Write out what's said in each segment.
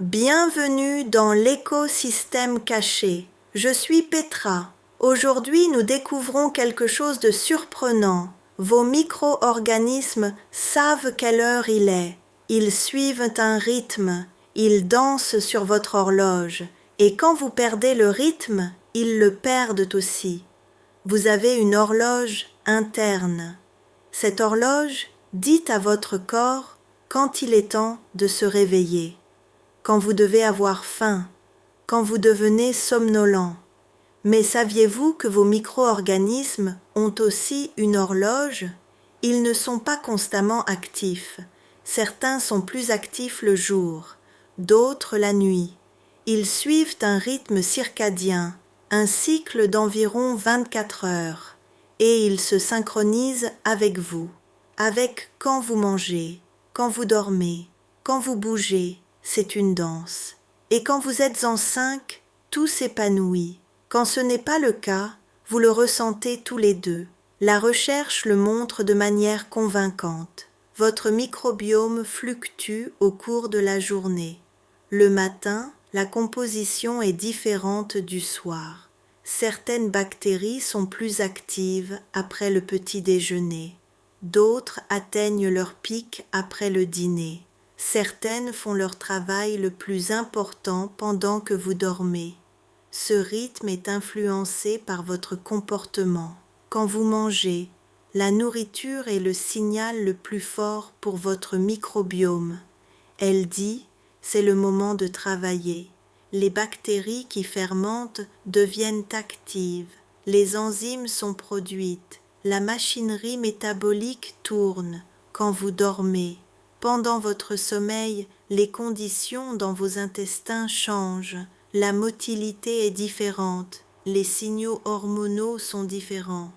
Bienvenue dans l'écosystème caché. Je suis Petra. Aujourd'hui, nous découvrons quelque chose de surprenant. Vos micro-organismes savent quelle heure il est. Ils suivent un rythme. Ils dansent sur votre horloge. Et quand vous perdez le rythme, ils le perdent aussi. Vous avez une horloge interne. Cette horloge dit à votre corps quand il est temps de se réveiller, quand vous devez avoir faim, quand vous devenez somnolent. Mais saviez-vous que vos micro-organismes ont aussi une horloge? Ils ne sont pas constamment actifs. Certains sont plus actifs le jour, d'autres la nuit. Ils suivent un rythme circadien, un cycle d'environ 24 heures, et ils se synchronisent avec vous, avec quand vous mangez, quand vous dormez, quand vous bougez, c'est une danse. Et quand vous êtes en 5, tout s'épanouit. Quand ce n'est pas le cas, vous le ressentez tous les deux. La recherche le montre de manière convaincante. Votre microbiome fluctue au cours de la journée. Le matin, la composition est différente du soir. Certaines bactéries sont plus actives après le petit déjeuner. D'autres atteignent leur pic après le dîner. Certaines font leur travail le plus important pendant que vous dormez. Ce rythme est influencé par votre comportement. Quand vous mangez, la nourriture est le signal le plus fort pour votre microbiome. Elle dit, c'est le moment de travailler. Les bactéries qui fermentent deviennent actives. Les enzymes sont produites. La machinerie métabolique tourne. Quand vous dormez, pendant votre sommeil, les conditions dans vos intestins changent. La motilité est différente. Les signaux hormonaux sont différents.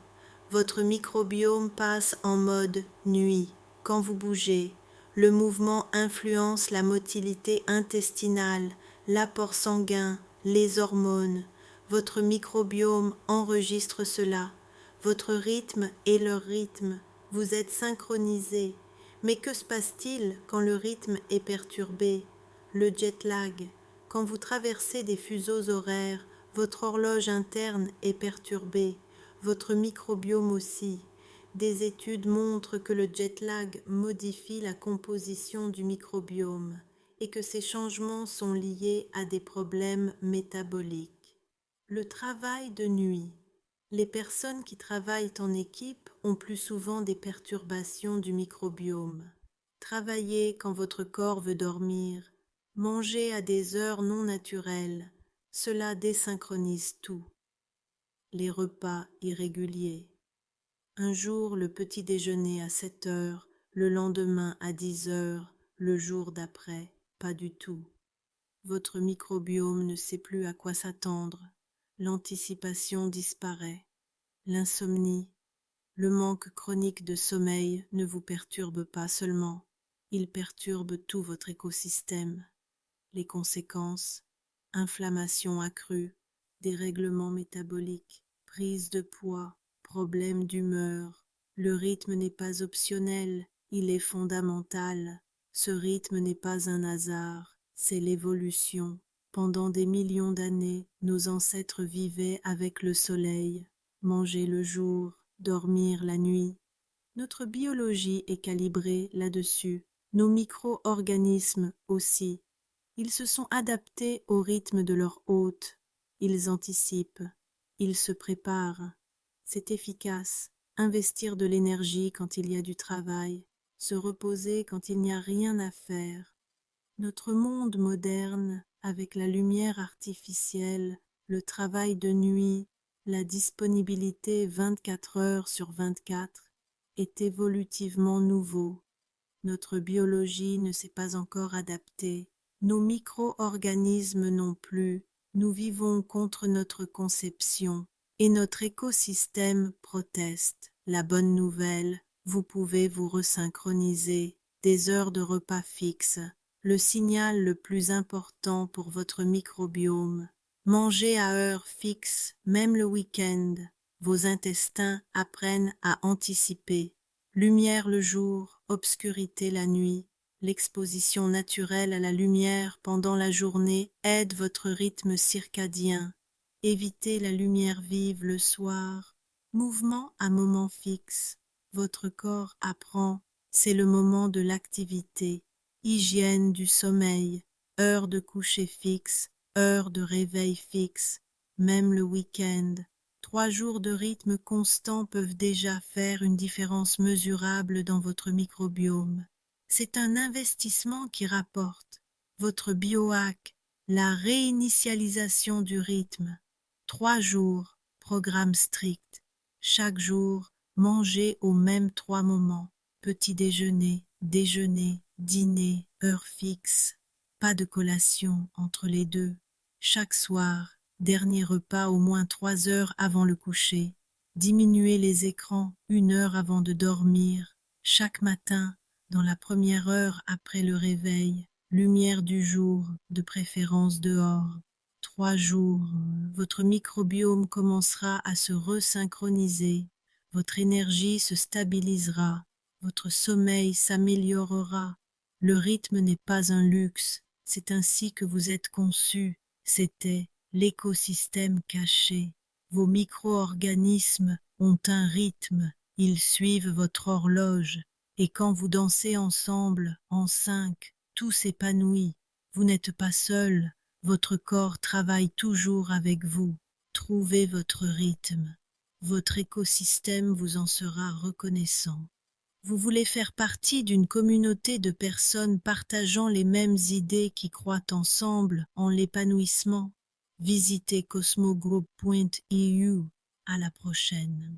Votre microbiome passe en mode nuit. Quand vous bougez, le mouvement influence la motilité intestinale, l'apport sanguin, les hormones. Votre microbiome enregistre cela. Votre rythme est leur rythme. Vous êtes synchronisés. Mais que se passe-t-il quand le rythme est perturbé? Le jet lag. Quand vous traversez des fuseaux horaires, votre horloge interne est perturbée. Votre microbiome aussi. Des études montrent que le jet lag modifie la composition du microbiome et que ces changements sont liés à des problèmes métaboliques. Le travail de nuit. Les personnes qui travaillent en équipe ont plus souvent des perturbations du microbiome. Travaillez quand votre corps veut dormir. Mangez à des heures non naturelles. Cela désynchronise tout. Les repas irréguliers. Un jour le petit déjeuner à 7 heures, le lendemain à 10 heures, le jour d'après, pas du tout. Votre microbiome ne sait plus à quoi s'attendre. L'anticipation disparaît. L'insomnie, le manque chronique de sommeil ne vous perturbe pas seulement, il perturbe tout votre écosystème. Les conséquences, inflammation accrue, dérèglement métabolique, prise de poids, problèmes d'humeur. Le rythme n'est pas optionnel, il est fondamental. Ce rythme n'est pas un hasard, c'est l'évolution. Pendant des millions d'années, nos ancêtres vivaient avec le soleil, manger le jour, dormir la nuit. Notre biologie est calibrée là-dessus, nos micro-organismes aussi. Ils se sont adaptés au rythme de leur hôte. Ils anticipent, ils se préparent. C'est efficace. Investir de l'énergie quand il y a du travail, se reposer quand il n'y a rien à faire. Notre monde moderne, avec la lumière artificielle, le travail de nuit, la disponibilité 24 heures sur 24, est évolutivement nouveau. Notre biologie ne s'est pas encore adaptée. Nos micro-organismes non plus, nous vivons contre notre conception et notre écosystème proteste. La bonne nouvelle, vous pouvez vous resynchroniser, des heures de repas fixes, le signal le plus important pour votre microbiome. Mangez à heure fixe, même le week-end. Vos intestins apprennent à anticiper. Lumière le jour, obscurité la nuit. L'exposition naturelle à la lumière pendant la journée aide votre rythme circadien. Évitez la lumière vive le soir. Mouvement à moment fixe. Votre corps apprend, c'est le moment de l'activité. Hygiène du sommeil, heure de coucher fixe, heure de réveil fixe, même le week-end. 3 jours de rythme constant peuvent déjà faire une différence mesurable dans votre microbiome. C'est un investissement qui rapporte. Votre biohack, la réinitialisation du rythme. 3 jours, programme strict. Chaque jour, mangez aux mêmes 3 moments. Petit déjeuner, déjeuner, dîner, heure fixe. Pas de collation entre les deux. Chaque soir, dernier repas au moins 3 heures avant le coucher. Diminuez les écrans 1 heure avant de dormir. Chaque matin, dans la première heure après le réveil, lumière du jour, de préférence dehors. 3 jours, votre microbiome commencera à se resynchroniser, votre énergie se stabilisera, votre sommeil s'améliorera. Le rythme n'est pas un luxe, c'est ainsi que vous êtes conçu, c'était l'écosystème caché. Vos micro-organismes ont un rythme, ils suivent votre horloge, et quand vous dansez ensemble, en 5, tout s'épanouit. Vous n'êtes pas seul, votre corps travaille toujours avec vous. Trouvez votre rythme. Votre écosystème vous en sera reconnaissant. Vous voulez faire partie d'une communauté de personnes partageant les mêmes idées qui croient ensemble en l'épanouissement. Visitez cosmogroup.eu. À la prochaine.